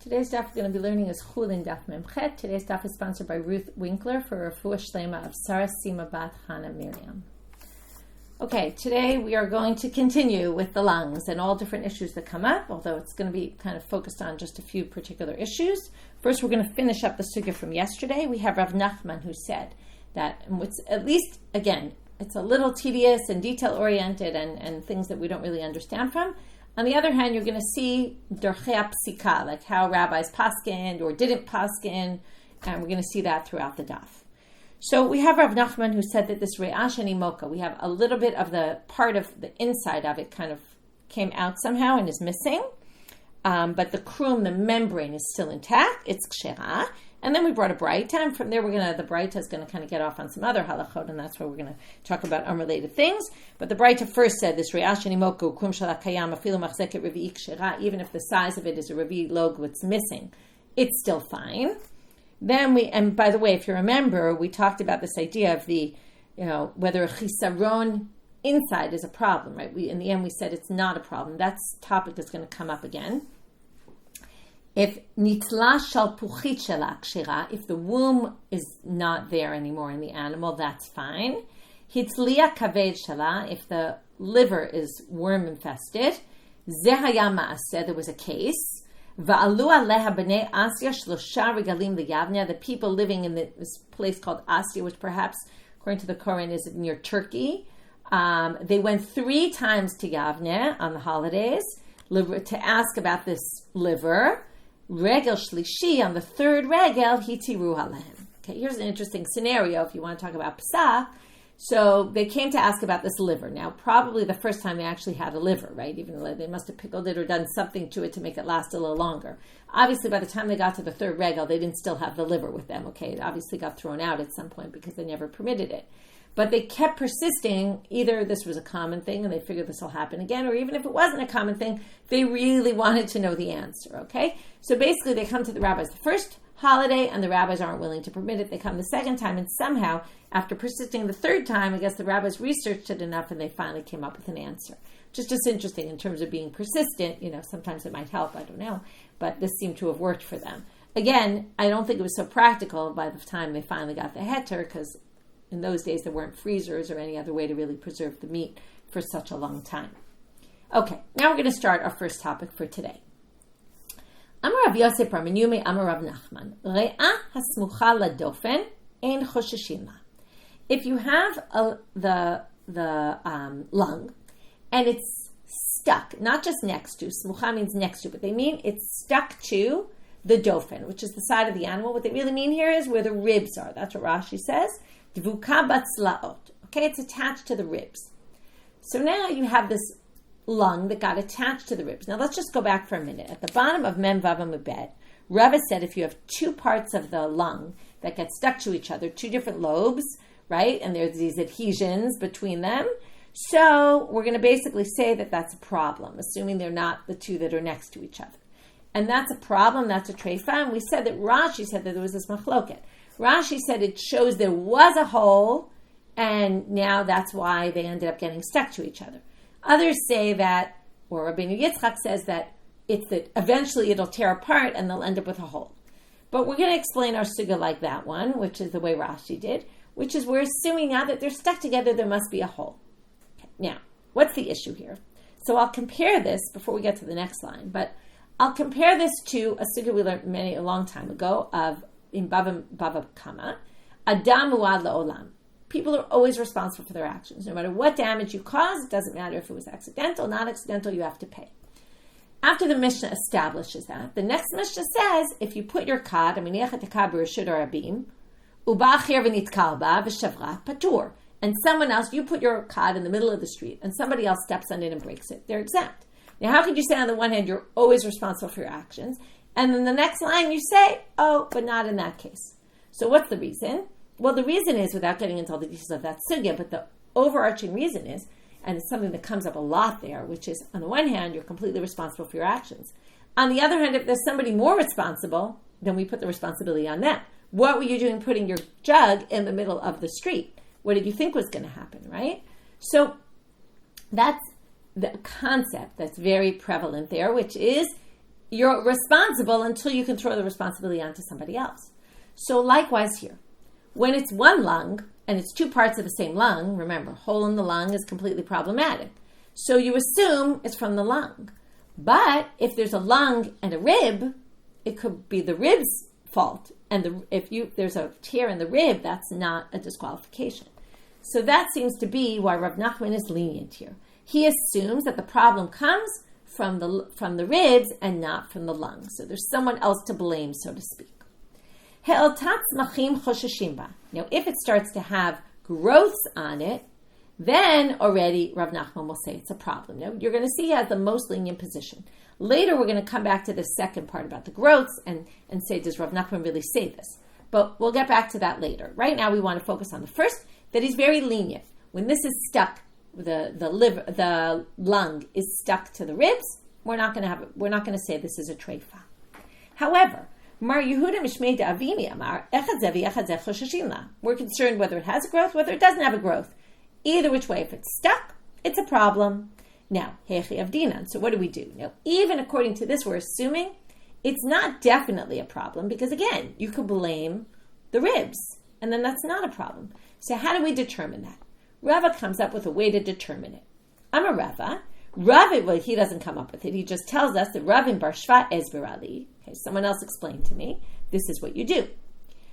Today's daf we're going to be learning is Chullin daf memchet. Today's daf is sponsored by Ruth Winkler for Refuah Shlema of Sarah Sima Bat Hana Miriam. Okay, today we are going to continue with the lungs and all different issues that come up, although it's going to be kind of focused on just a few particular issues. First, we're going to finish up the sugya from yesterday. We have Rav Nachman who said that, it's at least, again, it's a little tedious and detail-oriented and things that we don't really understand from. On the other hand, you're going to see derchei psika, like how rabbis paskined or didn't paskin, and we're going to see that throughout the daf. So we have Rav Nachman who said that this re'ash and imoka, we have a little bit of the part of the inside of it kind of came out somehow and is missing, but the krum, the membrane, is still intact. It's kshera. And then we brought a braita, and from there the braita is going to kind of get off on some other halachot, and that's where we're going to talk about unrelated things. But the braita first said this re'ash and imoka krum shala kayam afilu machzeket revi'i kshera, even if the size of it is a revi'i log what's missing, it's still fine. Then and by the way, if you remember, we talked about this idea of the, whether a chisaron inside is a problem, right? In the end, we said it's not a problem. That topic is going to come up again. If nitla shalpuchit shela kshira, if the womb is not there anymore in the animal, that's fine. Hitlia kaved shela, if the liver is worm infested, zehaya ma'aseh, there was a case. Va'alu aleha b'nei Asya shlosha regalim liyavne, the people living in this place called Asya, which perhaps, according to the Quran, is near Turkey. They went 3 times to Yavne on the holidays to ask about this liver. Regel shlishi, on the 3rd regel, hitiru alehem. Okay, here's an interesting scenario if you want to talk about Pesach. So they came to ask about this liver. Now, probably the first time they actually had a liver, right? Even though they must have pickled it or done something to it to make it last a little longer. Obviously, by the time they got to the 3rd regel, they didn't still have the liver with them, okay? It obviously got thrown out at some point because they never permitted it. But they kept persisting. Either this was a common thing and they figured this will happen again, or even if it wasn't a common thing, they really wanted to know the answer, okay? So basically, they come to the rabbis the first holiday and the rabbis aren't willing to permit it. They come the 2nd time, and somehow, after persisting the 3rd time, I guess the rabbis researched it enough and they finally came up with an answer. Just interesting in terms of being persistent. Sometimes it might help, I don't know. But this seemed to have worked for them. Again, I don't think it was so practical by the time they finally got the heter, because in those days there weren't freezers or any other way to really preserve the meat for such a long time. Okay, now we're going to start our first topic for today. Amar Rav Yosef Bar Menyume Amar Rav Nachman Re'ah hasmucha ladofen ein chosheshin la. If you have the lung and it's stuck, not just next to, smucha means next to, but they mean it's stuck to the dofen, which is the side of the animal. What they really mean here is where the ribs are. That's what Rashi says. Dvuka batzlaot. Okay, it's attached to the ribs. So now you have this lung that got attached to the ribs. Now let's just go back for a minute. At the bottom of Mem Vav Amud, Rava said if you have 2 parts of the lung that get stuck to each other, 2 different lobes, right? And there's these adhesions between them. So we're going to basically say that that's a problem, assuming they're not the 2 that are next to each other. And that's a problem, that's a treifa. And we said that Rashi said that there was this machloket. Rashi said it shows there was a hole, and now that's why they ended up getting stuck to each other. Others say that, or Rabbeinu Yitzchak says that it's that eventually it'll tear apart and they'll end up with a hole. But we're going to explain our sugya like that one, which is the way Rashi did, which is we're assuming now that they're stuck together, there must be a hole. Okay. Now, what's the issue here? So I'll compare this before we get to the next line, but I'll compare this to a sugya we learned a long time ago of in Bava Kama, Adam Muad La'olam. People are always responsible for their actions. No matter what damage you cause, it doesn't matter if it was accidental, not accidental, you have to pay. After the Mishnah establishes that, the next Mishnah says, if you put your kad, and someone else, you put your kad in the middle of the street, and somebody else steps on it and breaks it, they're exempt. Now, how could you say on the one hand, you're always responsible for your actions, and then the next line you say, oh, but not in that case. So what's the reason? Well, the reason is, without getting into all the details of that sugya, but the overarching reason is, and it's something that comes up a lot there, which is, on the one hand, you're completely responsible for your actions. On the other hand, if there's somebody more responsible, then we put the responsibility on them. What were you doing putting your jug in the middle of the street? What did you think was going to happen, right? So that's the concept that's very prevalent there, which is you're responsible until you can throw the responsibility onto somebody else. So likewise here, when it's one lung and it's two parts of the same lung, remember, hole in the lung is completely problematic. So you assume it's from the lung. But if there's a lung and a rib, it could be the rib's fault. And if there's a tear in the rib, that's not a disqualification. So that seems to be why Rav Nachman is lenient here. He assumes that the problem comes from the ribs and not from the lungs. So there's someone else to blame, so to speak. Now, if it starts to have growths on it, then already Rav Nachman will say it's a problem. Now, you're going to see he has the most lenient position. Later, we're going to come back to the second part about the growths and say, does Rav Nachman really say this? But we'll get back to that later. Right now, we want to focus on the first, that he's very lenient. When this is stuck, the lung is stuck to the ribs, we're not going to say this is a treifa. However, Mar Yehuda Mishmei de Avimi Amar Echad Zevi Echad Zev Chosheshin La. We're concerned whether it has a growth, whether it doesn't have a growth. Either which way, if it's stuck, it's a problem. Now, Hechi Avdinan. So what do we do? Now, even according to this, we're assuming it's not definitely a problem because, again, you could blame the ribs, and then that's not a problem. So how do we determine that? Rava comes up with a way to determine it. I'm a Rava. Well, he doesn't come up with it. He just tells us that Rav in Bar Shvat Esberali. Okay, someone else explained to me. This is what you do.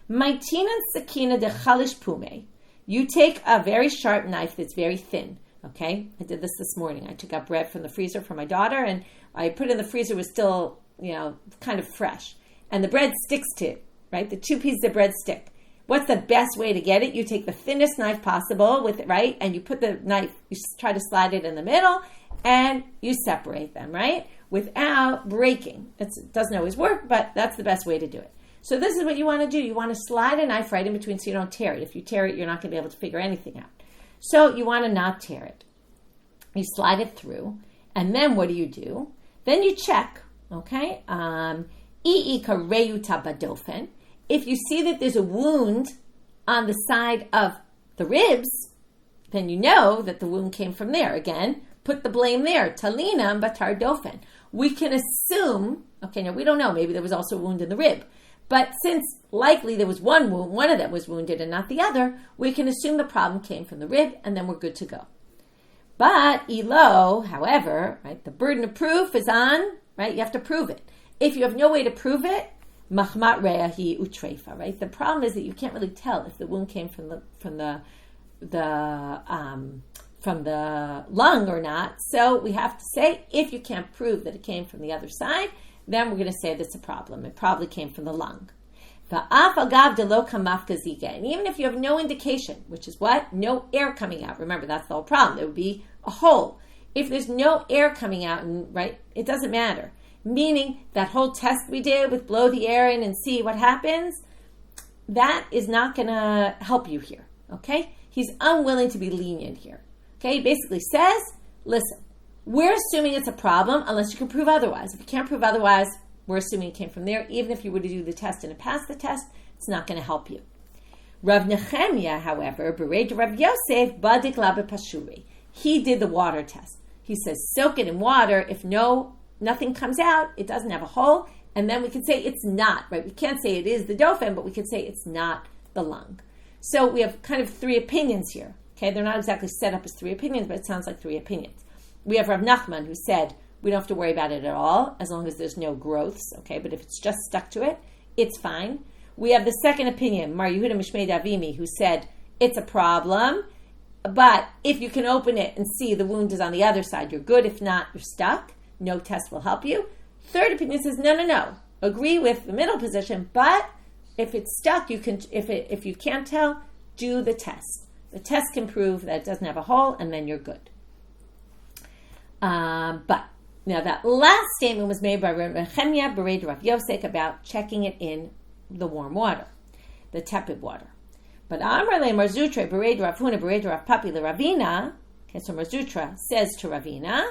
Maitinan sakina de chalish pume. You take a very sharp knife that's very thin. Okay, I did this morning. I took out bread from the freezer for my daughter, and I put it in the freezer. It was still, kind of fresh, and the bread sticks to it. Right, the two pieces of bread stick. What's the best way to get it? You take the thinnest knife possible with it, right? And you put the knife, you try to slide it in the middle, and you separate them, right? Without breaking. It doesn't always work, but that's the best way to do it. So this is what you want to do. You want to slide a knife right in between so you don't tear it. If you tear it, you're not going to be able to figure anything out. So you want to not tear it. You slide it through, and then what do? Then you check, okay? If you see that there's a wound on the side of the ribs, then you know that the wound came from there. Again, put the blame there. Talinam batar dofen. We can assume, okay, now we don't know, maybe there was also a wound in the rib. But since likely there was one wound, one of them was wounded and not the other, we can assume the problem came from the rib and then we're good to go. But Elo, however, right, the burden of proof is on, right? You have to prove it. If you have no way to prove it, Mahmat reahi utreifa, right? The problem is that you can't really tell if the wound came from the lung or not. So we have to say, if you can't prove that it came from the other side, then we're going to say that's a problem. It probably came from the lung. And even if you have no indication, which is what? No air coming out. Remember, that's the whole problem. There would be a hole. If there's no air coming out, right, it doesn't matter. Meaning that whole test we did with blow the air in and see what happens, that is not going to help you here, okay? He's unwilling to be lenient here, okay? He basically says, listen, we're assuming it's a problem unless you can prove otherwise. If you can't prove otherwise, we're assuming it came from there. Even if you were to do the test and it passed the test, it's not going to help you. Rav Nechemia, however, Bered Rav Yosef, Badik Labe Pashuri. He did the water test. He says, soak it in water. If nothing comes out, it doesn't have a hole, and then we can say it's not, right? We can't say it is the dofen, but we can say it's not the lung. So we have kind of three opinions here, okay? They're not exactly set up as three opinions, but it sounds like three opinions. We have Rav Nachman, who said we don't have to worry about it at all, as long as there's no growths, okay? But if it's just stuck to it, it's fine. We have the second opinion, Mar Yehuda Mishmei Davimi, who said it's a problem, but if you can open it and see the wound is on the other side, you're good. If not, you're stuck. No test will help you. Third opinion says, no. Agree with the middle position, but if it's stuck, you can. If you can't tell, do the test. The test can prove that it doesn't have a hole, and then you're good. But now that last statement was made by Rav Nechemia Bered Rav Yosef about checking it in the warm water, the tepid water. But Amar le Marzutra Bered Rav Huna Bered Rav Papi le Ravina. Okay, so Marzutra says to Ravina,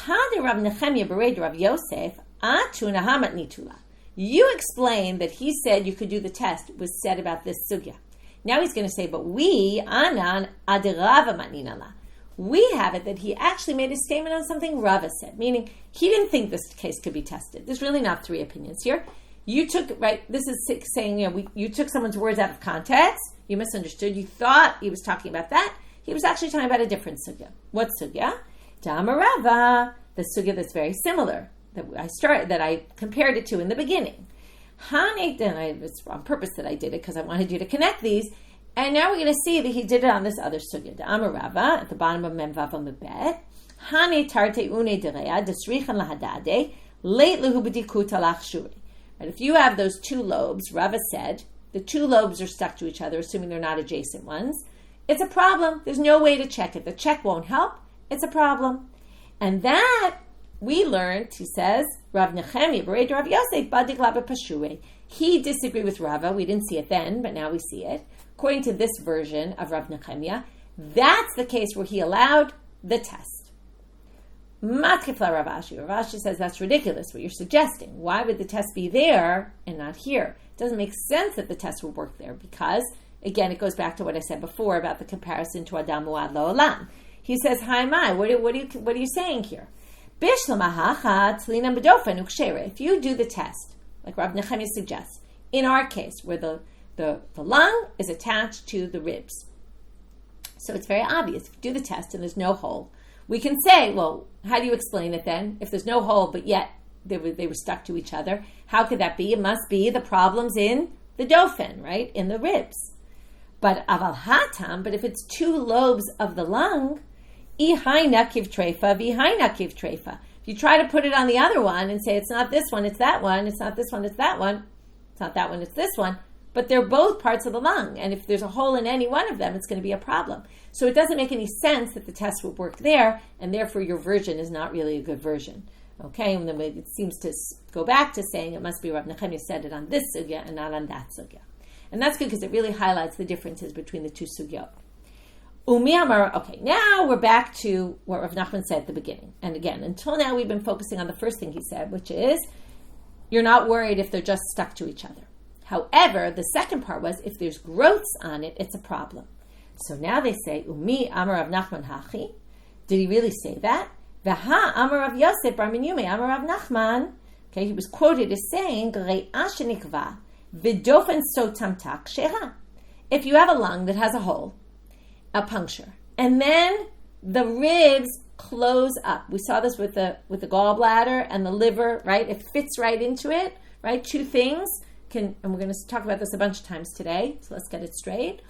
Rav Nechemia Bered Rav Yosef Atuna Hamat Nitula. You explained that he said you could do the test was said about this sugya. Now he's going to say, but we Anan Aderava Matninala. We have it that he actually made a statement on something Rava said, meaning he didn't think this case could be tested. There's really not three opinions here. You took, right, this is saying, you took someone's words out of context, you misunderstood, you thought he was talking about that. He was actually talking about a different sugya. What sugya? Dama Rava, the sugya that's very similar, that I compared it to in the beginning. It's on purpose that I did it because I wanted you to connect these. And now we're going to see that he did it on this other sugya. Dama Rava, at the bottom of Mem Vav Mebet. Hane tarte une derea, desrichan lahadade, late lehu b'dikuta lachshuri. Right, if you have those two lobes, Rava said, the two lobes are stuck to each other, assuming they're not adjacent ones. It's a problem. There's no way to check it. The check won't help. It's a problem. And that we learned, he says, Rav Nechemia, Bered Rav Yosef, Badik Laba Pashure. He disagreed with Rava. We didn't see it then, but now we see it. According to this version of Rav Nechemia, that's the case where he allowed the test. Matkifla Ravashi. Ravashi says that's ridiculous what you're suggesting. Why would the test be there and not here? It doesn't make sense that the test would work there because, again, it goes back to what I said before about the comparison to Adamu Ad Lo'olam. He says, "Hi, my, what are you saying here? If you do the test, like Rav Nechemia suggests, in our case, where the lung is attached to the ribs, so it's very obvious. If you do the test and there's no hole, we can say, well, how do you explain it then? If there's no hole, but yet they were stuck to each other, how could that be? It must be the problems in the dofen, right, in the ribs. But aval hatam, but if it's two lobes of the lung, ihaina kiv treifa, vihaina kiv treifa. If you try to put it on the other one and say it's not this one, it's that one, it's not this one, it's that one, it's not that one, it's this one, but they're both parts of the lung, and if there's a hole in any one of them, it's going to be a problem. So it doesn't make any sense that the test would work there, and therefore your version is not really a good version. Okay, and then it seems to go back to saying it must be Rav Nechemia said it on this sugya and not on that sugya. And that's good because it really highlights the differences between the two sugyot. Okay, now we're back to what Rav Nachman said at the beginning. And again, until now we've been focusing on the first thing he said, which is you're not worried if they're just stuck to each other. However, the second part was if there's growths on it, it's a problem. So now they say, Umi Amar Rav Nachman Hachi. Did he really say that? V'ha Amar Rav Yosef Bar Minyume Amar Rav Nachman. Okay, he was quoted as saying, Re'ah shenikva v'dofen so tamtak sheha. If you have a lung that has a hole, a puncture, and then the ribs close up. We saw this with the gallbladder and the liver, right? It fits right into it, right? Two things and we're going to talk about this a bunch of times today, so let's get it straight.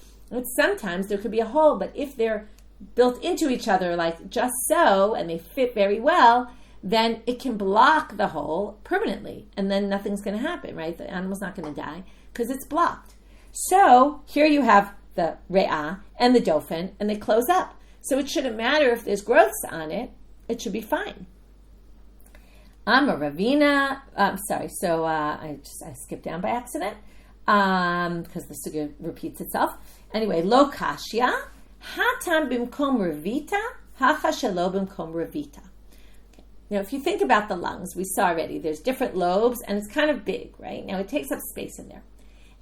Sometimes there could be a hole, but if they're built into each other like just so, and they fit very well, then it can block the hole permanently, and then nothing's going to happen, right? The animal's not going to die because it's blocked. So here you have the re'ah and the dofen, and they close up. So it shouldn't matter if there's growths on it. It should be fine. I'm a Ravina. So I skipped down by accident because the sugya repeats itself. Anyway, lo kashya, hatam bimkom revita, hacha shelo bimkom revita. Okay. Now, if you think about the lungs, we saw already, there's different lobes, and it's kind of big, right? Now, it takes up space in there.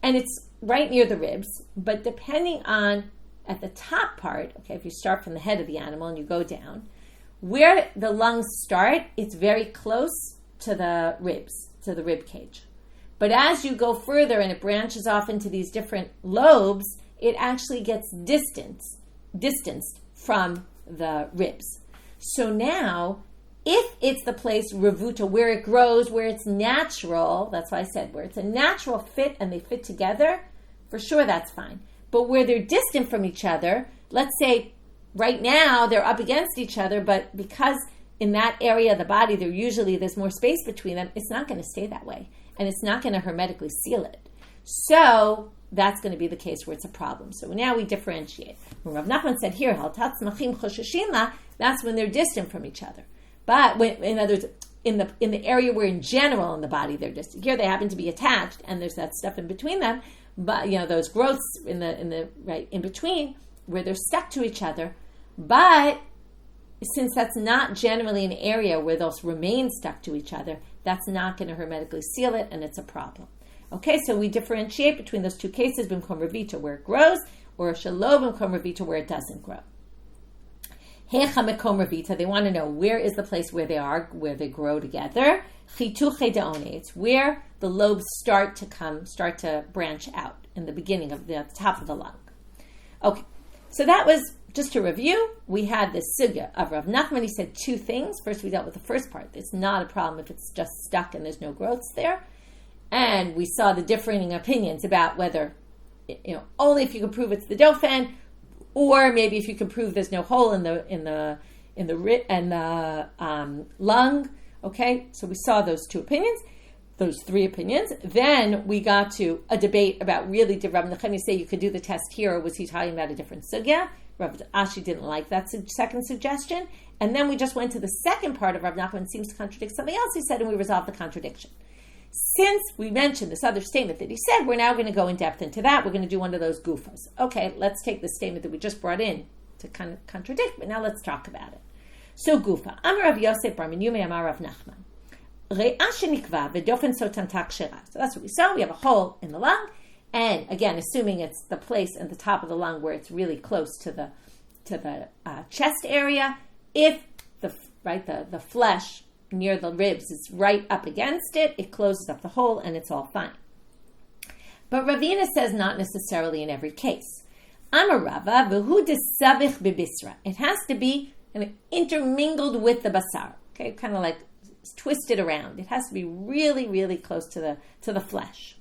And it's right near the ribs, but depending on, at the top part, okay, if you start from the head of the animal and you go down, where the lungs start, it's very close to the ribs, to the rib cage. But as you go further and it branches off into these different lobes, it actually gets distanced from the ribs. So now, if it's the place, revuta, where it grows, where it's natural, that's why I said where it's a natural fit and they fit together, for sure that's fine. But where they're distant from each other, let's say right now they're up against each other, but because in that area of the body there's more space between them, it's not going to stay that way. And it's not going to hermetically seal it. So that's going to be the case where it's a problem. So now we differentiate. When Rav Nachman said here, that's when they're distant from each other. But in other words, in the area where in general in the body they're distant. Here they happen to be attached, and there's that stuff in between them. But those growths in the right in between where they're stuck to each other. But since that's not generally an area where those remain stuck to each other, that's not going to hermetically seal it, and it's a problem. Okay, so we differentiate between those two cases, bimkom revita, where it grows, or shelo bimkom revita, where it doesn't grow. Hecha mekom ravita. They want to know where is the place where they grow together. Chituche deone. It's where the lobes start to branch out in the beginning of the top of the lung. Okay, so that was just to review. We had the sugya of Rav Nachman. He said two things. First, we dealt with the first part. It's not a problem if it's just stuck and there's no growths there. And we saw the differing opinions about whether, only if you can prove it's the Dauphin, or maybe if you can prove there's no hole in the lung. Okay, so we saw those two opinions, those three opinions. Then we got to a debate about really, did Rav Nachman say you could do the test here, or was he talking about a different sugya? Rav Ashi didn't like that second suggestion. And then we just went to the second part of Rav Nachman seems to contradict something else he said, and we resolved the contradiction. Since we mentioned this other statement that he said, we're now going to go in depth into that. We're going to do one of those gufas. Okay, let's take the statement that we just brought in to kind of contradict, but now let's talk about it. So gufa. Amar Rav Yosef bar Menyume Amar Rav Nachman. Re'ah shenikva v'dofen sotan takshera. So that's what we saw. We have a hole in the lung. And again, assuming it's the place at the top of the lung where it's really close to the chest area, if the flesh near the ribs is right up against it, it closes up the hole and it's all fine. But Ravina says not necessarily in every case. Amar Rava v'hu desavich bebisra. It has to be intermingled with the basar. Okay, kind of like twisted around. It has to be really, really close to the flesh.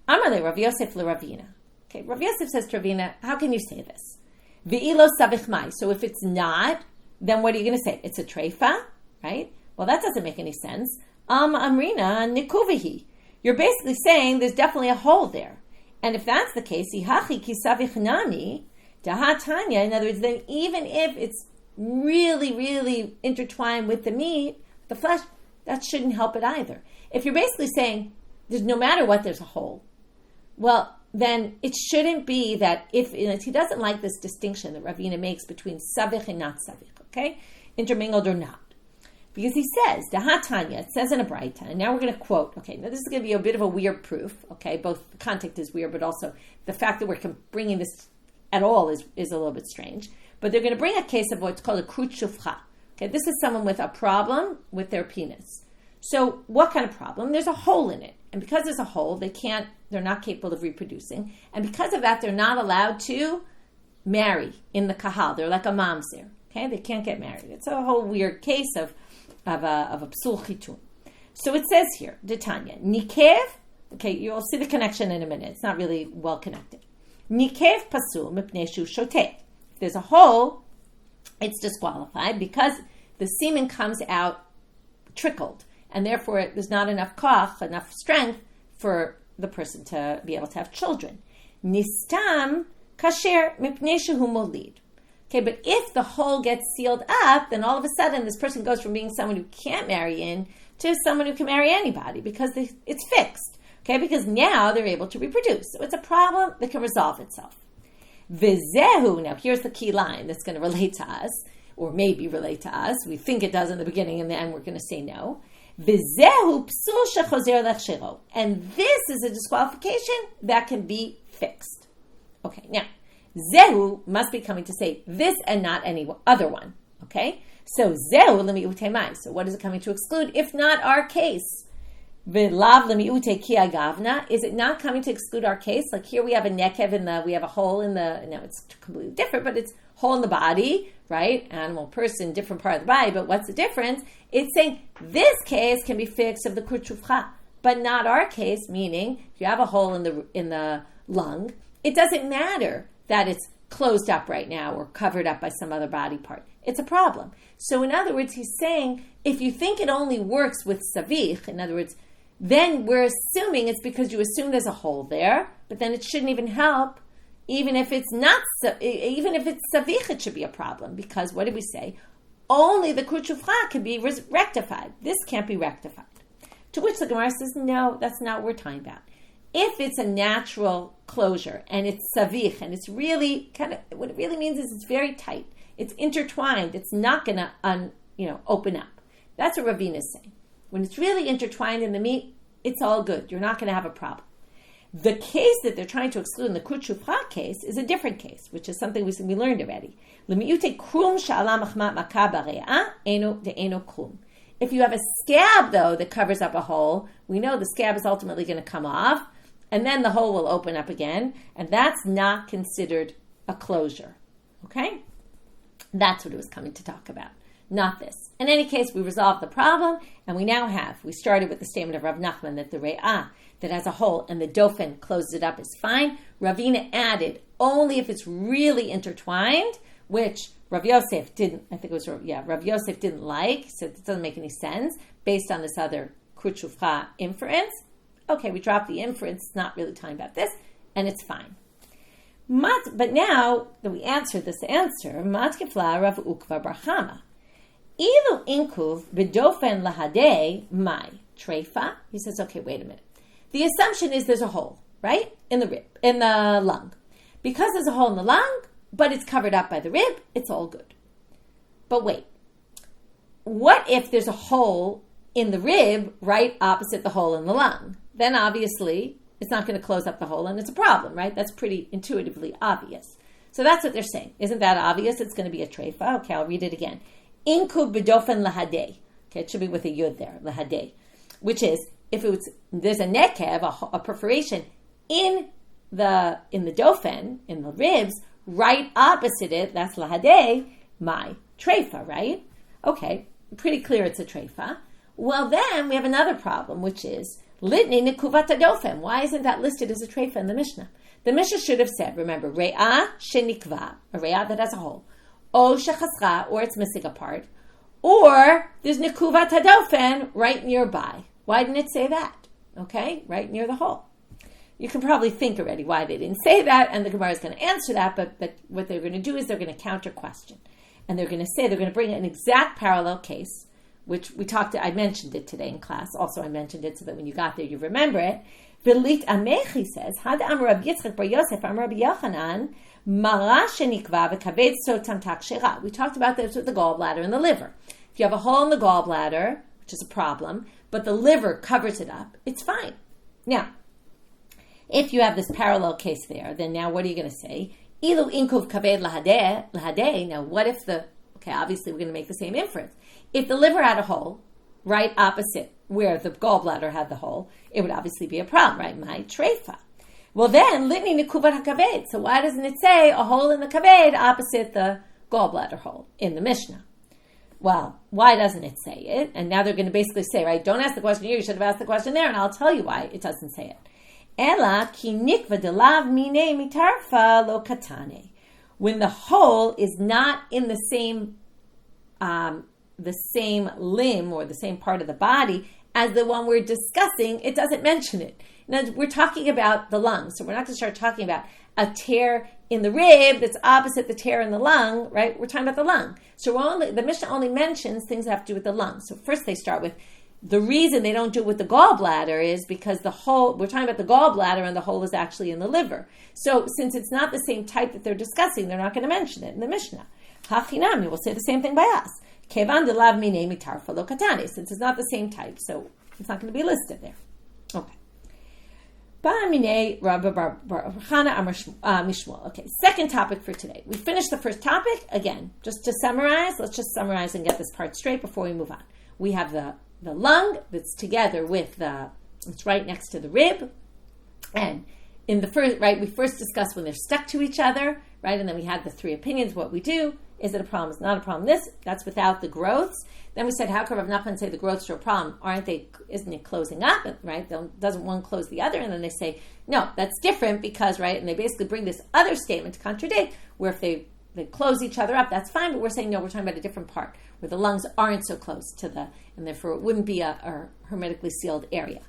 Amarle Rav Yosef le Ravina. Okay, Rav Yosef says to Ravina, how can you say this? Ve'ilo savich mai. So if it's not, then what are you going to say? It's a treifa, right? Well, that doesn't make any sense. Amrina nikuvihi. You're basically saying there's definitely a hole there. And if that's the case, ihachi ki savich nami dahatanya. In other words, then even if it's really, really intertwined with the meat, the flesh, that shouldn't help it either. If you're basically saying there's no matter what, there's a hole, well, then it shouldn't be that if he doesn't like this distinction that Ravina makes between savich and not savich, okay, intermingled or not, because he says dahatanya. It says in a braita, and now we're going to quote. Okay, now this is going to be a bit of a weird proof. Okay, both the context is weird, but also the fact that we're bringing this at all is a little bit strange. But they're going to bring a case of what's called a krut shufcha. Okay, this is someone with a problem with their penis. So what kind of problem? There's a hole in it. And because there's a hole, they're not capable of reproducing. And because of that, they're not allowed to marry in the kahal. They're like a mamzer. Okay, they can't get married. It's a whole weird case of a psul chitun. So it says here, Detanya, nikev, okay, you'll see the connection in a minute. It's not really well connected. Nikev pasul mipnei shu shoteh. If there's a hole, it's disqualified because the semen comes out trickled, and therefore there's not enough koch, enough strength for the person to be able to have children. Nistam kasher mipnei shehu molid. Okay, but if the hole gets sealed up, then all of a sudden this person goes from being someone who can't marry in to someone who can marry anybody because it's fixed. Okay, because now they're able to reproduce. So it's a problem that can resolve itself. Vizehu, now here's the key line that's going to relate to us, or maybe relate to us. We think it does in the beginning, and then we're going to say no. Vizehu psul shechozer lechshero. And this is a disqualification that can be fixed. Okay, now, Zehu must be coming to say this and not any other one. Okay? So Zehu lemi'ute mai. So what is it coming to exclude? If not our case. V'lav lemi'ute ki agavna. Is it not coming to exclude our case? Like here we have a nekev we have a hole in the, now it's completely different, but it's hole in the body, right? Animal, person, different part of the body, but what's the difference? It's saying this case can be fixed of the krut shufcha, but not our case, meaning if you have a hole in the lung, it doesn't matter that it's closed up right now or covered up by some other body part. It's a problem. So in other words, he's saying, if you think it only works with savich, in other words, then we're assuming it's because you assume there's a hole there, but then it shouldn't even help. Even if it's savich, it should be a problem. Because what did we say? Only the krut shufcha can be rectified. This can't be rectified. To which the Gemara says, no, that's not what we're talking about. If it's a natural closure and it's savich and it's really what it really means is it's very tight. It's intertwined. It's not going to open up. That's what Ravina is saying. When it's really intertwined in the meat, it's all good. You're not going to have a problem. The case that they're trying to exclude in the kutshufra case is a different case, which is something we learned already. If you have a scab, though, that covers up a hole, we know the scab is ultimately going to come off, and then the hole will open up again, and that's not considered a closure. Okay? That's what it was coming to talk about, not this. In any case, we resolved the problem, and we started with the statement of Rav Nachman that the re'ah that has a hole and the dofen closes it up is fine. Ravina added only if it's really intertwined, which Rav Yosef didn't, Rav Yosef didn't like, so it doesn't make any sense based on this other kutshufra inference. Okay, we dropped the inference, it's not really talking about this, and it's fine. But now that we answered this answer, Matkifla Rav Ukva Barchama. Ilu inkuv bedofen lahadei mai treifa. He says, okay, wait a minute. The assumption is there's a hole, right? In the lung. Because there's a hole in the lung, but it's covered up by the rib, it's all good. But wait, what if there's a hole in the rib right opposite the hole in the lung? Then obviously it's not going to close up the hole and it's a problem, right? That's pretty intuitively obvious. So that's what they're saying. Isn't that obvious? It's going to be a treifa. Okay, I'll read it again. Inkub bedofen lahadei. Okay, it should be with a yud there, lahadei. Which is, there's a nekev, a perforation in the dofen, in the ribs, right opposite it, that's lahadei, my treifa, right? Okay, pretty clear it's a treifa. Well, then we have another problem, which is litni nekuvat dofen. Why isn't that listed as a treifa in the Mishnah? The Mishnah should have said, remember, re'ah shenikva, a re'ah that has a hole, o shechasra, or it's missing a part, or there's nekuvat dofen right nearby. Why didn't it say that? Okay, right near the hole. You can probably think already why they didn't say that, and the Gemara is going to answer that, but what they're going to do is they're going to counter question. And they're going to bring an exact parallel case, which I mentioned it today in class. Also, I mentioned it so that when you got there, you remember it. V'lit amechi says, Had amar Rabbi Yitzchak bar Yosef, amar Rabbi Yochanan, mara shenikva v'kaved sotam tak shera. We talked about this with the gallbladder and the liver. If you have a hole in the gallbladder, which is a problem, but the liver covers it up, it's fine. Now, if you have this parallel case there, then now what are you going to say? Ilu inkuv kaved lahadeh. Now, what if obviously we're going to make the same inference. If the liver had a hole right opposite where the gallbladder had the hole, it would obviously be a problem, right? My treifa. Well, then, litni nekuvat hakaved. So why doesn't it say a hole in the kaved opposite the gallbladder hole in the Mishnah? Well, why doesn't it say it? And now they're going to basically say, right, don't ask the question here, you should have asked the question there, and I'll tell you why it doesn't say it. Ela ki nikva delav mine mitarfa lo katane. When the hole is not in the same limb or the same part of the body as the one we're discussing, it doesn't mention it. Now, we're talking about the lung, so we're not going to start talking about a tear in the rib that's opposite the tear in the lung, right? We're talking about the lung. So the Mishnah only mentions things that have to do with the lung. So first they start with the reason they don't do it with the gallbladder is because we're talking about the gallbladder and the hole is actually in the liver. So since it's not the same type that they're discussing, they're not going to mention it in the Mishnah. Hachinami will say the same thing by us. Kevan delav mine mitarfa lo katane. Since it's not the same type, so it's not going to be listed there. Okay. Okay, second topic for today. We finished the first topic. Again, just to summarize, let's just summarize and get this part straight before we move on. We have the lung that's together with it's right next to the rib. And in the first, right, we first discussed when they're stuck to each other, right? And then we had the three opinions, what we do. Is it a problem? Is it not a problem? That's without the growths. Then we said, how could Rav Nachman say the growths are a problem? Isn't it closing up, right? Doesn't one close the other? And then they say, no, that's different because, right? And they basically bring this other statement to contradict, where if they close each other up, that's fine. But we're saying, no, we're talking about a different part, where the lungs aren't so close to and therefore it wouldn't be a hermetically sealed area.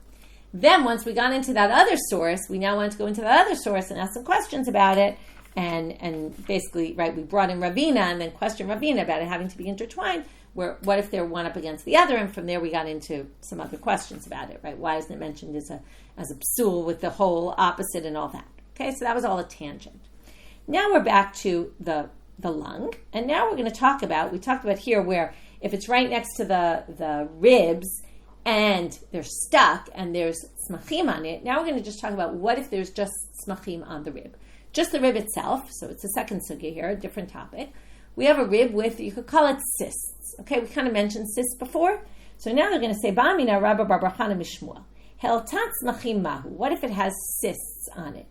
Then once we got into that other source, we now want to go into that other source and ask some questions about it. And basically, right, we brought in Ravina and then questioned Ravina about it having to be intertwined, where what if they're one up against the other? And from there we got into some other questions about it, right? Why isn't it mentioned as a psul with the hole opposite and all that? Okay, so that was all a tangent. Now we're back to the lung, and now we're going to talk about, we talked about here where if it's right next to the ribs and they're stuck and there's smachim on it, now we're going to just talk about what if there's just smachim on the rib. Just the rib itself, so it's a second sugya here, a different topic. We have a rib with, you could call it cysts. Okay, we kind of mentioned cysts before. So now they're going to say, Ba'amina Rabbi Bar Chana Mishmuel. Heltat smachim mahu. What if it has cysts on it?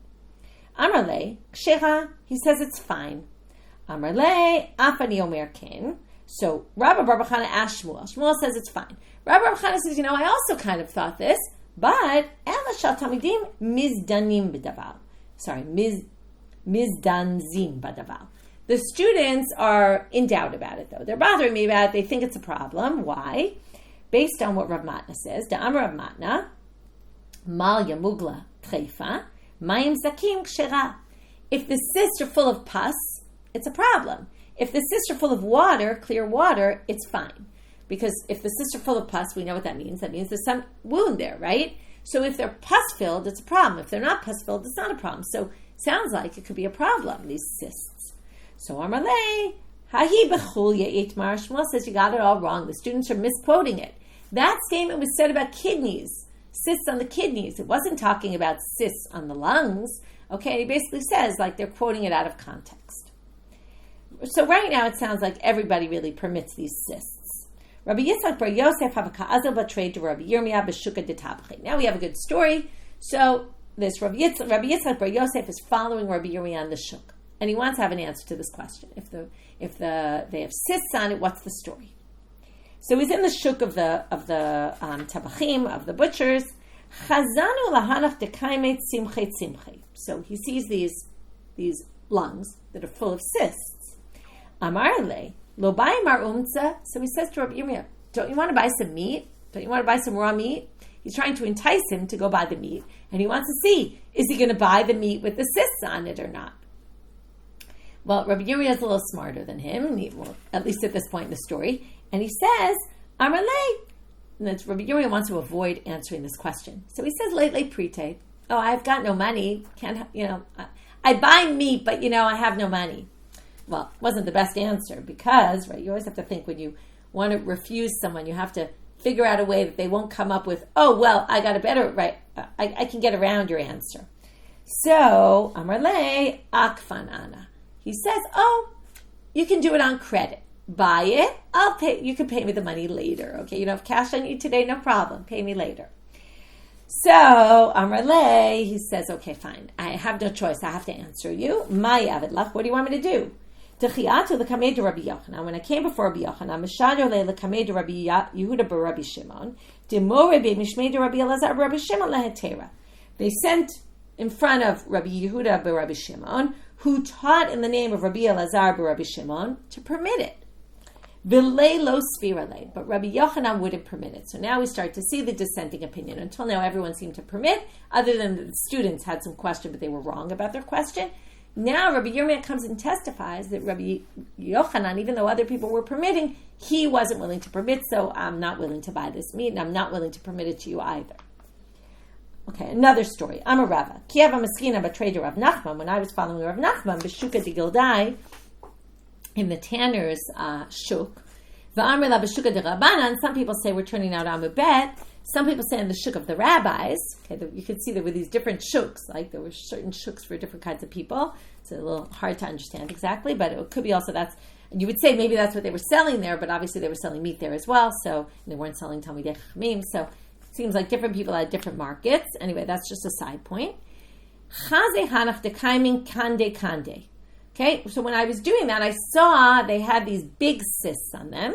Amarle, kshecha, he says it's fine. Amarle, afani omer ken. So Rabbi Bar Chana asked Shmuel. Shmuel says it's fine. Rabbi Bar Chana says, I also kind of thought this, but ela shal tamidim mizdanim b'davar. Sorry, mizdanzim b'davar. The students are in doubt about it, though. They're bothering me about it. They think it's a problem. Why? Based on what Rav Matna says, Da'amar Rav Matna, mal yamugla treifa, mayim zakim kshera. If the cysts are full of pus, it's a problem. If the cysts are full of water, clear water, it's fine. Because if the cysts are full of pus, we know what that means. That means there's some wound there, right? So if they're pus-filled, it's a problem. If they're not pus-filled, it's not a problem. So sounds like it could be a problem, these cysts. So Amarle, Hahi bechul ye'itmar. Shmuel says you got it all wrong. The students are misquoting it. That statement was said about kidneys, cysts on the kidneys. It wasn't talking about cysts on the lungs. Okay, he basically says like they're quoting it out of context. So right now it sounds like everybody really permits these cysts. Rabbi Yitzchak bar Yosef have a ka'azel b'trei to Rabbi Yirmiyah b'shuka detabchi. Now we have a good story. So this Rabbi Yitzchak bar Yosef is following Rabbi Yirmiyah on the shuk. And he wants to have an answer to this question. If they have cysts on it, what's the story? So he's in the shuk of the tabachim, of the butchers. Chazanu lahanach dekaimet simche simche. So he sees these lungs that are full of cysts. Amarle lo bay mar umtza. So he says to Rabbi Yirmiyah, don't you want to buy some meat? Don't you want to buy some raw meat? He's trying to entice him to go buy the meat, and he wants to see, is he going to buy the meat with the cysts on it or not? Well, Rabbi Yirmiyah is a little smarter than him, at least at this point in the story. And he says, Amarle. And Rabbi Yirmiyah wants to avoid answering this question. So he says, Late prete. Oh, I've got no money. I buy meat, but I have no money. Well, it wasn't the best answer because, right, you always have to think when you want to refuse someone, you have to figure out a way that they won't come up with, oh, well, I got a better, right, I can get around your answer. So, Amarle akfan ana. He says, oh, you can do it on credit. Buy it. I'll pay. You can pay me the money later. Okay, you don't have cash on you today, no problem. Pay me later. So, Amarle, he says, okay, fine. I have no choice. I have to answer you. My avidlach, what do you want me to do? Techiatu l'kamei de Rabbi Yochanan. When I came before Rabbi Yochanan, Mishalo le l'kamei de Rabbi Yehuda bar Rabbi Shimon, Demore be mishmei de Rabbi Elazar bar Rabbi Shimon lehetera. They sent in front of Rabbi Yehuda bar Rabbi Shimon, who taught in the name of Rabbi Elazar bar Rabbi Shimon, to permit it. V'lei lo svirale, but Rabbi Yochanan wouldn't permit it. So now we start to see the dissenting opinion. Until now, everyone seemed to permit, other than the students had some question, but they were wrong about their question. Now Rabbi Yirmiyah comes and testifies that Rabbi Yochanan, even though other people were permitting, he wasn't willing to permit, so I'm not willing to buy this meat, and I'm not willing to permit it to you either. Okay, another story. I'm a Rava. Kiyava Maskina Batreda Rav Nachman. When I was following Rav Nachman, Beshuka de Gildai, in the tanner's shuk, V'amrila Beshuka de Rabbanan. Some people say we're turning out Amubet. Some people say in the shuk of the rabbis. Okay, you could see there were these different shuks, like there were certain shuks for different kinds of people. It's a little hard to understand exactly, but it could be also you would say maybe that's what they were selling there, but obviously they were selling meat there as well, so they weren't selling Talmidei Chachamim, so it seems like different people had different markets. Anyway, that's just a side point. Chaze hanach dekaimin kande kande. Okay, so when I was doing that, I saw they had these big cysts on them.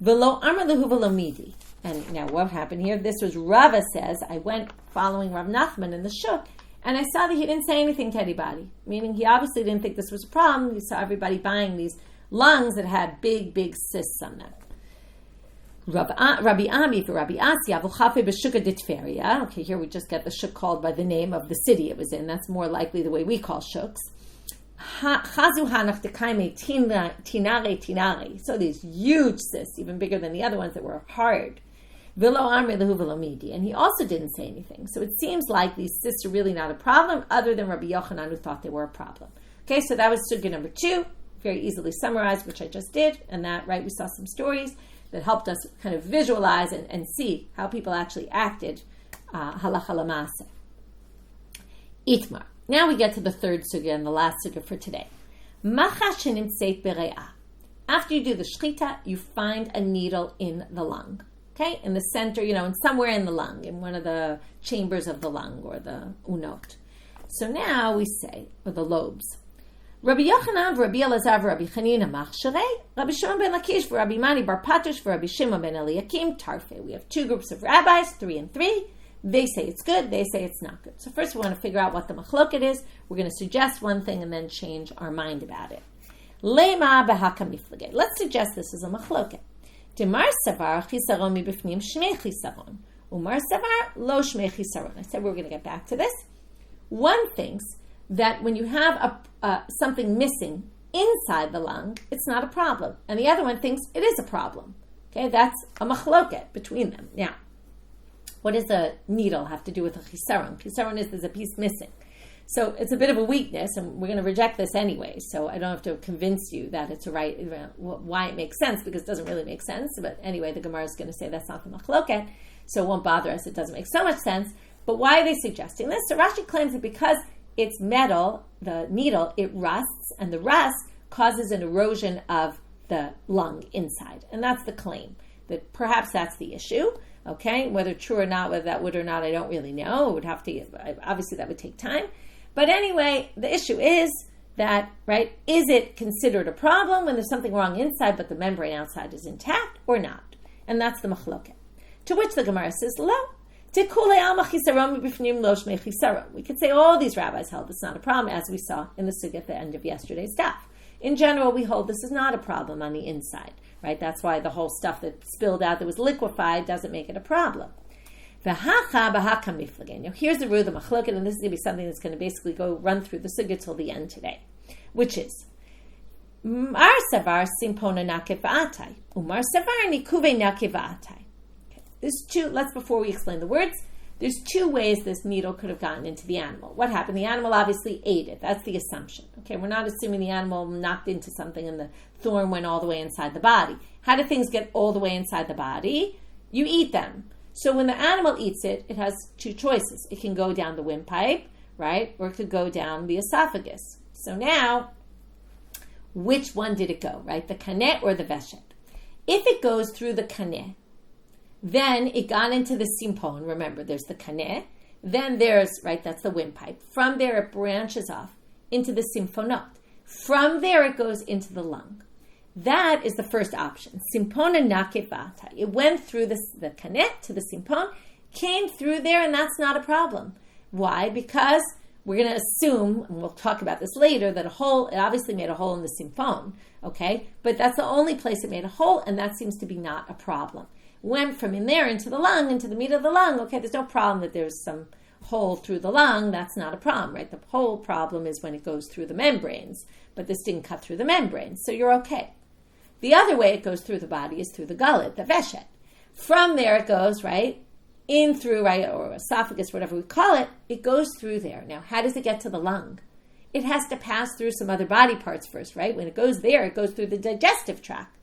Velo amar lehu velo midi. And now what happened here? This was Rava says, I went following Rav Nachman in the shuk, and I saw that he didn't say anything to anybody. Meaning he obviously didn't think this was a problem. He saw everybody buying these lungs that had big, big cysts on them. Rabbi Ami for Rabbi Asya, v'chafe b'shuka ditferia. Okay, here we just get the shuk called by the name of the city it was in. That's more likely the way we call shuks. Chazu hanach dekaime tinare. So these huge cysts, even bigger than the other ones that were hard. Vilo amri lehu vilo midi. And he also didn't say anything. So it seems like these cysts are really not a problem, other than Rabbi Yochanan, who thought they were a problem. Okay, so that was sugya number 2, very easily summarized, which I just did. And that, right, we saw some stories that helped us kind of visualize and see how people actually acted halacha l'maaseh. Itmar. Now we get to the third sugya and the last sugya for today. Macha shenimtzeit bere'ah. After you do the shchita, you find a needle in the lung. Okay, in the center, and somewhere in the lung, in one of the chambers of the lung, or the unot. So now we say, or the lobes. Rabbi Yochanan, Rabbi Elazar, Rabbi Chanina, Machsharei, Rabbi Shimon ben Lakish, Rabbi Mani bar Patush, Rabbi Shimon ben Eliakim, Tarfe. We have two groups of rabbis, 3 and 3. They say it's good, they say it's not good. So first we want to figure out what the machloket is. We're going to suggest one thing and then change our mind about it. Lema b'haka miflageh. Let's suggest this is a machloket. Demar savar chisaron mibifnim shmei chisaron. Umar savar lo shmei chisaron. I said we're going to get back to this. One thinks that when you have something missing inside the lung, it's not a problem. And the other one thinks it is a problem. Okay, that's a machloket between them. Now, what does a needle have to do with a chisaron? Chisaron is there's a piece missing. So it's a bit of a weakness, and we're going to reject this anyway. So I don't have to convince you that it's why it makes sense, because it doesn't really make sense. But anyway, the Gemara is going to say that's not the machloket, so it won't bother us. It doesn't make so much sense. But why are they suggesting this? So Rashi claims that because it's metal, the needle, it rusts, and the rust causes an erosion of the lung inside. And that's the claim, that perhaps that's the issue. Okay, whether true or not, whether that would or not, I don't really know. It would have to, obviously that would take time. But anyway, the issue is that, right, is it considered a problem when there's something wrong inside but the membrane outside is intact or not? And that's the machloket. To which the Gemara says, lo. We could say all these rabbis held it's not a problem, as we saw in the sugya at the end of yesterday's daf. In general, we hold this is not a problem on the inside, right? That's why the whole stuff that spilled out that was liquefied doesn't make it a problem. Now, here's the root of the machloket, and this is going to be something that's going to basically run through the sugya till the end today, which is Mar savar simpona nakev va'atai, umar savar nikuve nakev va'atai. There's two. Before we explain the words, there's two ways this needle could have gotten into the animal. What happened? The animal obviously ate it. That's the assumption. Okay, we're not assuming the animal knocked into something and the thorn went all the way inside the body. How do things get all the way inside the body? You eat them. So when the animal eats it, it has two choices. It can go down the windpipe, right? Or it could go down the esophagus. So now, which one did it go, right? The kaneh or the veshet? If it goes through the kaneh, then it got into the simpon. Remember, there's the kaneh. Then there's, right, that's the windpipe. From there, it branches off into the simponot. From there, it goes into the lung. That is the first option. Simpona nakev va'atai. It went through the kaneh to the simpon, came through there, and that's not a problem. Why? Because we're going to assume, and we'll talk about this later, that it obviously made a hole in the simpon, okay? But that's the only place it made a hole, and that seems to be not a problem. Went from in there into the lung, into the meat of the lung, okay, there's no problem that there's some hole through the lung, that's not a problem, right? The whole problem is when it goes through the membranes, but this didn't cut through the membranes, so you're okay. The other way it goes through the body is through the gullet, the veshet. From there it goes, right, in through, right, or esophagus, whatever we call it, it goes through there. Now, how does it get to the lung? It has to pass through some other body parts first, right? When it goes there, it goes through the digestive tract.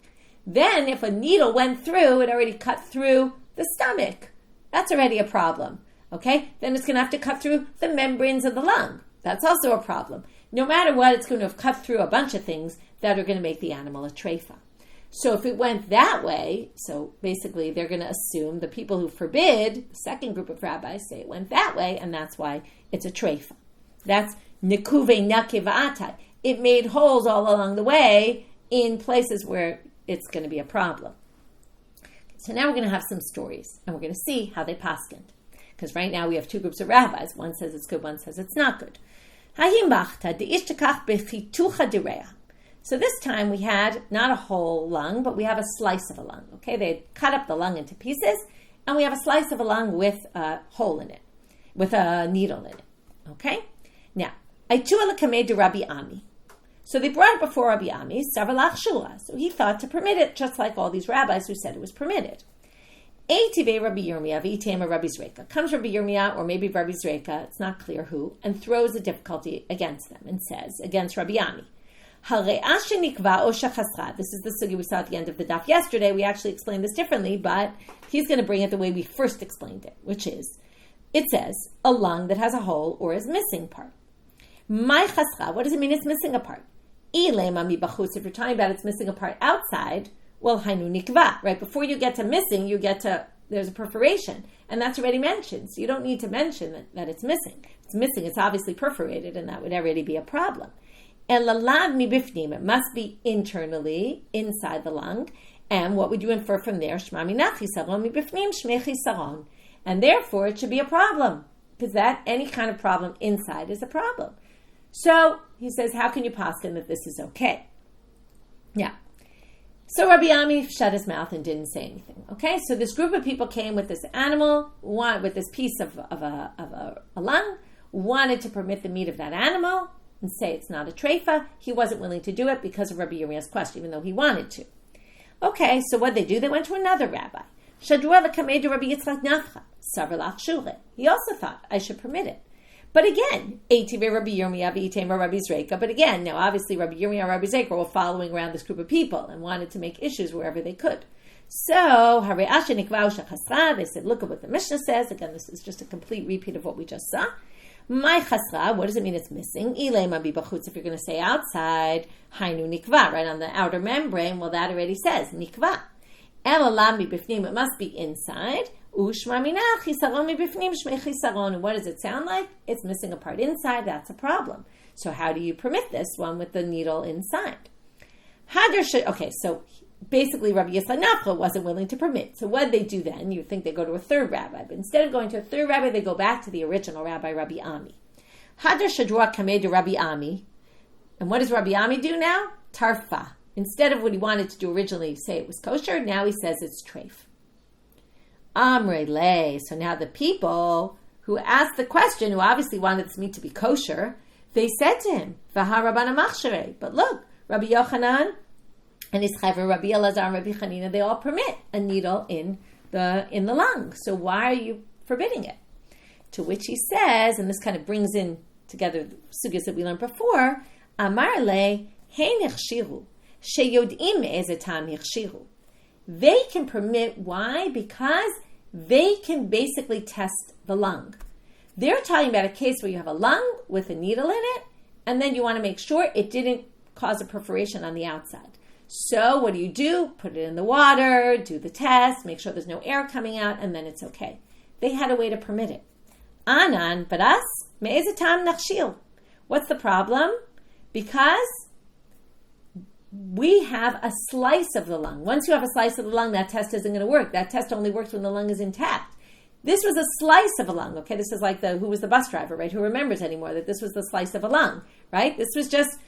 Then, if a needle went through, it already cut through the stomach. That's already a problem, okay? Then it's going to have to cut through the membranes of the lung. That's also a problem. No matter what, it's going to have cut through a bunch of things that are going to make the animal a treifa. So if it went that way, so basically they're going to assume the people who forbid, the second group of rabbis say it went that way, and that's why it's a treifa. That's nekuve nakev va'atai. It made holes all along the way in places where it's going to be a problem. So now we're going to have some stories, and we're going to see how they paskind. Because right now we have two groups of rabbis. One says it's good, one says it's not good. So this time we had not a whole lung, but we have a slice of a lung. Okay, they cut up the lung into pieces, and we have a slice of a lung with a hole in it, with a needle in it. Okay, now Aitu alakamei de Rabbi Ami. So they brought it before Rabbi Ami, Savalach Shua. So he thought to permit it, just like all these rabbis who said it was permitted. Eitive Rabbi Yirmiyah, v'itema Rabbi Zreka. Comes Rabbi Yirmiyah, or maybe Rabbi Zreka, it's not clear who, and throws a difficulty against them and says, against Rabbi Ami, this is the sugi we saw at the end of the daf yesterday. We actually explained this differently, but he's going to bring it the way we first explained it, which is it says a lung that has a hole or is missing part. My chasra, what does it mean it's missing a part? If you're talking about it's missing a part outside, well, hainu nikva, right? Before you get to missing, there's a perforation, and that's already mentioned. So you don't need to mention that it's missing. If it's missing, it's obviously perforated, and that would already be a problem. And lalav mi bifnim, it must be internally, inside the lung. And what would you infer from there? Shma minach chisaron mi bifnim shmei chisaron. And therefore, it should be a problem, because any kind of problem inside is a problem. So he says, how can you paskin that this is okay? Yeah. So Rabbi Ami shut his mouth and didn't say anything. Okay, so this group of people came with this animal, with this piece of a lung, wanted to permit the meat of that animal and say it's not a treifa. He wasn't willing to do it because of Rabbi Yirmiyah's question, even though he wanted to. Okay, so what they do? They went to another rabbi. He also thought, I should permit it. But again, but again, now obviously Rabbi Yirmiyah and Rabbi Zeka were following around this group of people and wanted to make issues wherever they could. So, they said, look at what the Mishnah says. Again, this is just a complete repeat of what we just saw. My chasra, what does it mean it's missing? If you're going to say outside, hainu nikva, right on the outer membrane, well, that already says nikva. It must be inside. And what does it sound like? It's missing a part inside. That's a problem. So how do you permit this one with the needle inside? Okay, so basically Rabbi Yochanan wasn't willing to permit. So what did they do then? You think they go to a third rabbi. But instead of going to a third rabbi, they go back to the original rabbi, Rabbi Ami. Hadar Shadra Kameh to Rabbi Ami. And what does Rabbi Ami do now? Tarfa. Instead of what he wanted to do originally, say it was kosher, now he says it's treif. Amre le. So now the people who asked the question, who obviously wanted this meat to be kosher, they said to him, V'ha Rabbana machshere. But look, Rabbi Yochanan and his chaver, Rabbi Elazar and Rabbi Chanina, they all permit a needle in the lung. So why are you forbidding it? To which he says, and this kind of brings in together the sugyas that we learned before, Amar le hein ichshiru sheyodim me'ezetam ichshiru. They can permit, why? Because they can basically test the lung. They're talking about a case where you have a lung with a needle in it, and then you want to make sure it didn't cause a perforation on the outside. So what do? Put it in the water, do the test, make sure there's no air coming out, and then it's okay. They had a way to permit it. Anan, but us, me'ezetam nachshil. What's the problem? Because we have a slice of the lung. Once you have a slice of the lung, that test isn't going to work. That test only works when the lung is intact. This was a slice of a lung. Okay, this is like who was the bus driver, right? Who remembers anymore that this was the slice of a lung, right? It was just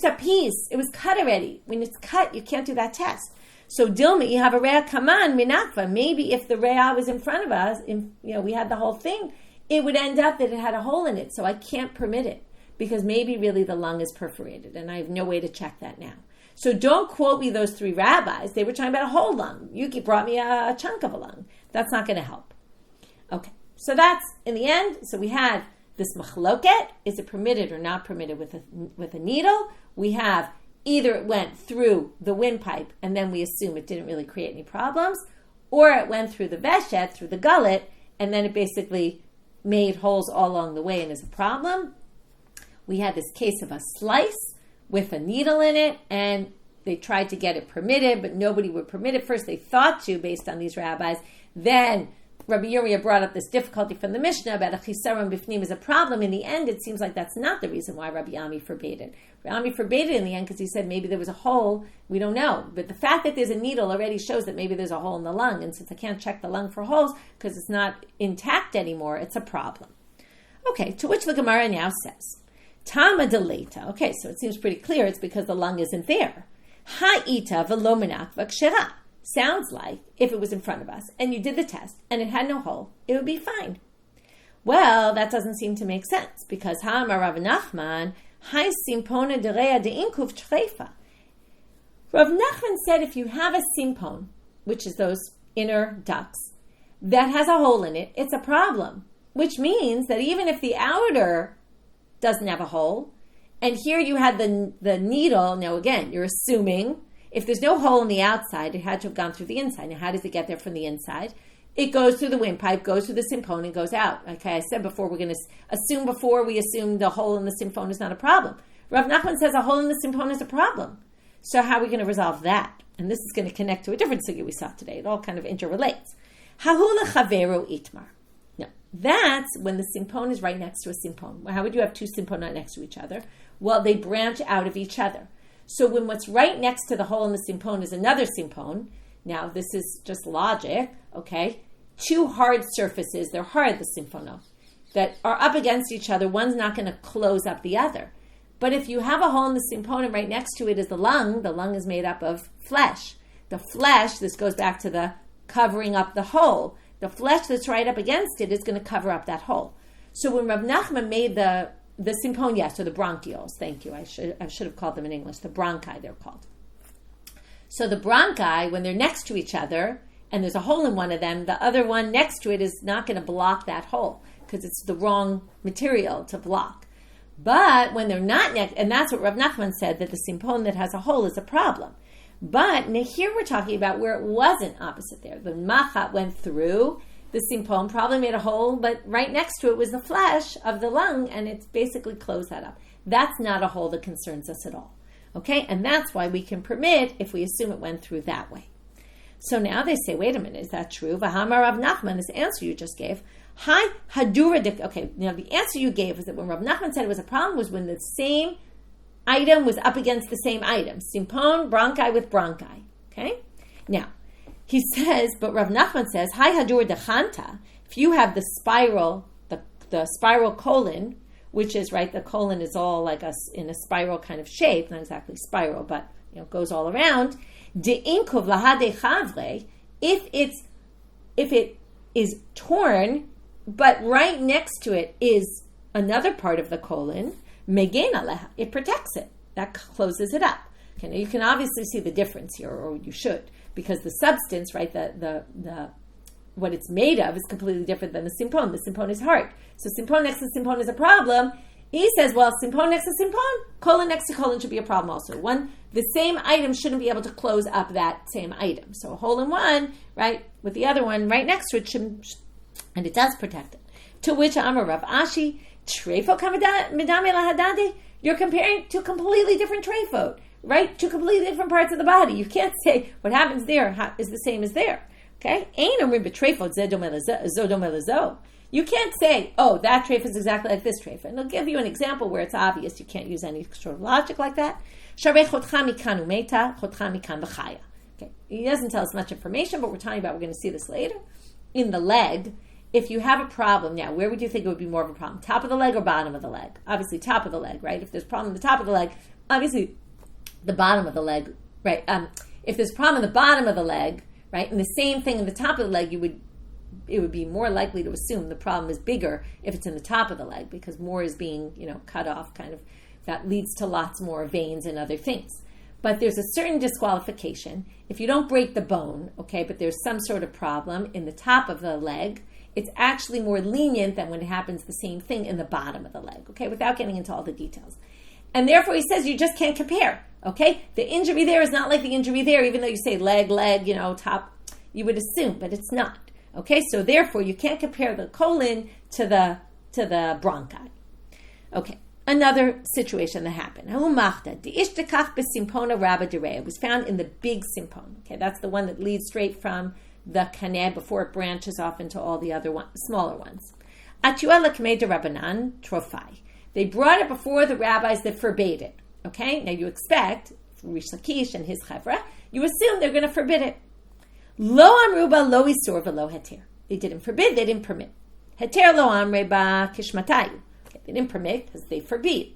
a piece. It was cut already. When it's cut, you can't do that test. So Dilma, you have a rea kaman minakva. Maybe if the rea was in front of us, we had the whole thing, it would end up that it had a hole in it. So I can't permit it because maybe really the lung is perforated, and I have no way to check that now. So don't quote me those three rabbis. They were talking about a whole lung. Yuki brought me a chunk of a lung. That's not going to help. Okay, so that's, in the end, so we had this machloket. Is it permitted or not permitted with a needle? We have either it went through the windpipe and then we assume it didn't really create any problems, or it went through the veshet, through the gullet, and then it basically made holes all along the way and is a problem. We had this case of a slice with a needle in it, and they tried to get it permitted, but nobody would permit it. First, they thought to, based on these rabbis. Then Rabbi Yirmiyah brought up this difficulty from the Mishnah about a chisaron bifnim is a problem. In the end, it seems like that's not the reason why Rabbi Ami forbade it. Rabbi Ami forbade it in the end because he said maybe there was a hole. We don't know. But the fact that there's a needle already shows that maybe there's a hole in the lung. And since I can't check the lung for holes because it's not intact anymore, it's a problem. Okay, to which the Gemara now says, Tama deleta. Okay, so it seems pretty clear it's because the lung isn't there. Ha'ita velomenak v'kshera. Sounds like if it was in front of us and you did the test and it had no hole, it would be fine. Well, that doesn't seem to make sense because Ha'amar Rav Nachman hai simpona derea deinkuf treifa. Rav Nachman said if you have a simpon, which is those inner ducts, that has a hole in it, it's a problem. Which means that even if the outer doesn't have a hole, and here you had the needle, now again, you're assuming if there's no hole in the outside, it had to have gone through the inside. Now, how does it get there from the inside? it goes through the windpipe, goes through the sympone, and goes out. Okay, I said before, we're going to assume the hole in the sympone is not a problem. Rav Nachman says a hole in the sympone is a problem. So how are we going to resolve that? And this is going to connect to a different sugya we saw today. It all kind of interrelates. Hahu lechaveru itmar. No, that's when the sympone is right next to a sympone. How would you have two sympone right next to each other? Well, they branch out of each other. So when what's right next to the hole in the sympone is another sympone, now this is just logic, okay? Two hard surfaces, they're hard, the symphono, that are up against each other, one's not going to close up the other. But if you have a hole in the sympone and right next to it is the lung is made up of flesh. The flesh, this goes back to the covering up the hole. The flesh that's right up against it is going to cover up that hole. So when Rav Nachman made the sympone, yes, or the bronchioles, thank you, I should have called them in English, the bronchi they're called. So the bronchi, when they're next to each other, and there's a hole in one of them, the other one next to it is not going to block that hole because it's the wrong material to block. But when they're not next, and that's what Rav Nachman said, that the sympone that has a hole is a problem. But here we're talking about where it wasn't opposite there. The machat went through the sympone, probably made a hole, but right next to it was the flesh of the lung, and it's basically closed that up. That's not a hole that concerns us at all. Okay, and that's why we can permit if we assume it went through that way. So now they say, wait a minute, is that true? V'hamar Rav Nachman, this answer you just gave, hi hadura. Okay, now the answer you gave is that when Rav Nachman said it was a problem was when the same item was up against the same item, sympone, bronchi with bronchi. Okay, now he says, but Rav Nachman says, hi hadur dechanta. If you have the spiral, the spiral colon, which is right, the colon is all like in a spiral kind of shape, not exactly spiral, but goes all around. De inkov lahade chavre, if it is torn, but right next to it is another part of the colon, megena leha, it protects it. That closes it up. Okay, now you can obviously see the difference here, or you should, because the substance, right, the what it's made of is completely different than the sympone. The sympone is hard. So sympone next to sympone is a problem. He says, well, sympone next to sympone, colon next to colon should be a problem also. The same item shouldn't be able to close up that same item. So a hole in one, right, with the other one right next to it, and it does protect it. To which Amar Rav Ashi, treifot midame lahadade, you're comparing to completely different treifot, right? Two completely different parts of the body. You can't say what happens there is the same as there. Okay? You can't say, oh, that treifa is exactly like this treifa. And I'll give you an example where it's obvious. You can't use any sort of logic like that. Okay. He doesn't tell us much information, but we're going to see this later. In the leg, if you have a problem, now, where would you think it would be more of a problem? Top of the leg or bottom of the leg? Obviously, top of the leg, right? If there's a problem at the top of the leg, obviously, the bottom of the leg, right? If there's a problem at the bottom of the leg, right, and the same thing in the top of the leg, it would be more likely to assume the problem is bigger if it's in the top of the leg, because more is being, cut off, kind of, that leads to lots more veins and other things. But there's a certain disqualification. If you don't break the bone, okay, but there's some sort of problem in the top of the leg, it's actually more lenient than when it happens the same thing in the bottom of the leg, okay, without getting into all the details. And therefore, he says you just can't compare, okay? The injury there is not like the injury there, even though you say leg, top, you would assume, but it's not, okay? So therefore, you can't compare the colon to the bronchi. Okay, another situation that happened. It was found in the big sympone, okay? That's the one that leads straight from the kaneh before it branches off into all the other smaller ones. They brought it before the rabbis that forbade it. Okay? Now you expect, Rish Lakish and his chevra, you assume they're going to forbid it. Lo amruba lo isur v'lo heter. They didn't forbid, they didn't permit. Heter lo amreba kishmatayu. They didn't permit because they forbid.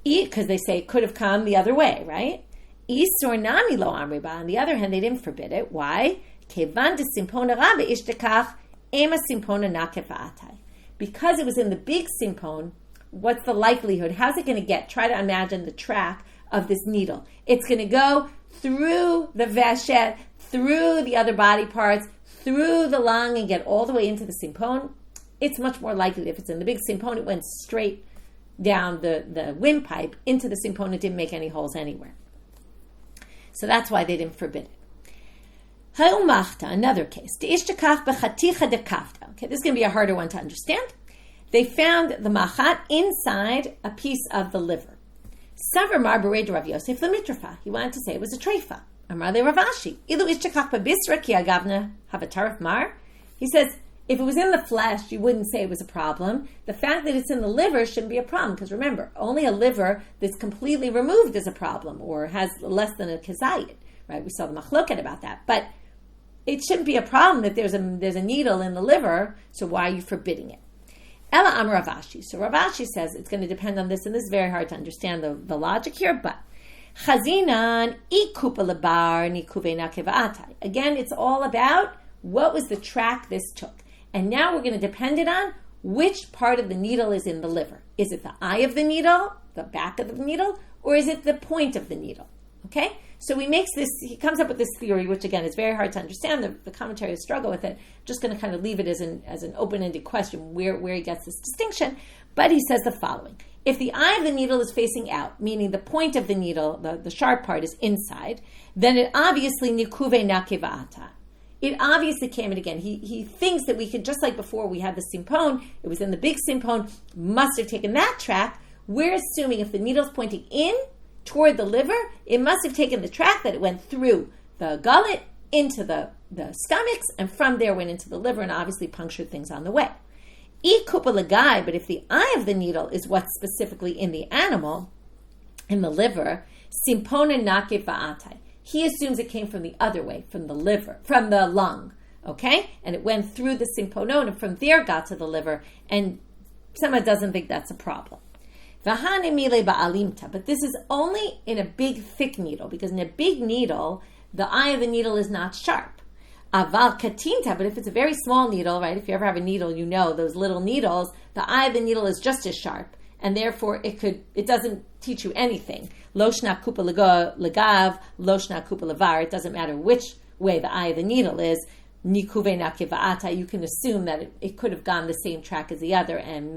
Because they say it could have come the other way, right? Isur nami lo amreba. On the other hand, they didn't forbid it. Why? Kevan de simpona rabbe ishtekach ema simpona nakefa'atai. Because it was in the big sympone, what's the likelihood? How's it going to get? Try to imagine the track of this needle. It's going to go through the veshet, through the other body parts, through the lung, and get all the way into the sympone. It's much more likely if it's in the big sympone, it went straight down the windpipe into the sympone. It didn't make any holes anywhere. So that's why they didn't forbid it. Another case. Okay, this is going to be a harder one to understand. They found the machat inside a piece of the liver. Savar mar bered Rav Yosef lemitrafa. He wanted to say it was a treifa. Amar le Ravashi. Ilu ishtakach babisra ki agavna havatarif mar. He says, if it was in the flesh, you wouldn't say it was a problem. The fact that it's in the liver shouldn't be a problem, because remember, only a liver that's completely removed is a problem, or has less than a kezayit, right? We saw the machloket about that. But it shouldn't be a problem that there's a needle in the liver, so why are you forbidding it? Ela Amar Ravashi. So Ravashi says it's going to depend on this, and this is very hard to understand the logic here, but Chazinan ikupa lebar nikuve nakevaatai. Again, it's all about what was the track this took. And now we're going to depend it on which part of the needle is in the liver. Is it the eye of the needle, the back of the needle, or is it the point of the needle? Okay? So he comes up with this theory, which again is very hard to understand. The commentaries struggle with it. I'm just going to kind of leave it as an open-ended question where he gets this distinction. But he says the following. If the eye of the needle is facing out, meaning the point of the needle, the sharp part is inside, then it obviously nikuve nakeva'ata. It obviously came in again. He thinks that we could, just like before we had the simpon, it was in the big simpon, must have taken that track. We're assuming if the needle's pointing in toward the liver, it must have taken the track that it went through the gullet into the stomachs, and from there went into the liver and obviously punctured things on the way. But if the eye of the needle is what's specifically in the animal, in the liver, simpona nake va'atai. He assumes it came from the other way, from the liver, from the lung, okay? And it went through the simponon and from there got to the liver, and someone doesn't think that's a problem. But this is only in a big, thick needle, because in a big needle, the eye of the needle is not sharp. Aval katinta, but if it's a very small needle, right? If you ever have a needle, you know those little needles, the eye of the needle is just as sharp, and therefore it doesn't teach you anything. Loshna kupa legav, loshna kupa levar. It doesn't matter which way the eye of the needle is. Nikuve nakiva'ata. You can assume that it could have gone the same track as the other and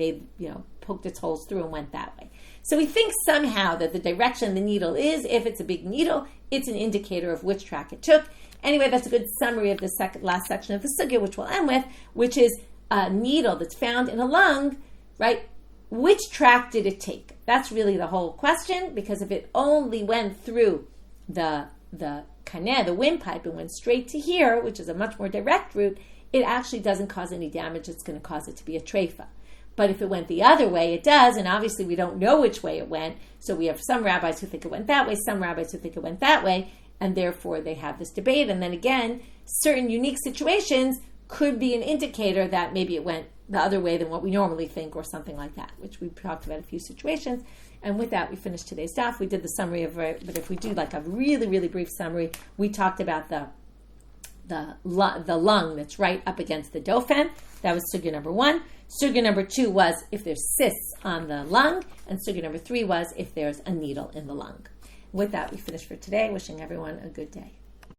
poked its holes through and went that way. So we think somehow that the direction the needle is, if it's a big needle, it's an indicator of which track it took. Anyway, that's a good summary of the last section of the sugya, which we'll end with, which is a needle that's found in a lung, right? Which track did it take? That's really the whole question, because if it only went through the kaneh, the windpipe, and went straight to here, which is a much more direct route, it actually doesn't cause any damage. It's going to cause it to be a treifa. But if it went the other way, it does, and obviously we don't know which way it went. So we have some rabbis who think it went that way, some rabbis who think it went that way, and therefore they have this debate. And then again, certain unique situations could be an indicator that maybe it went the other way than what we normally think, or something like that, which we've talked about a few situations. And with that, we finished today's daf. We did the summary but if we do like a really, really brief summary, we talked about the lung that's right up against the dofen. That was sugya number 1. Sugya number 2 was if there's cysts on the lung, and sugya number 3 was if there's a needle in the lung. With that, we finished for today. Wishing everyone a good day.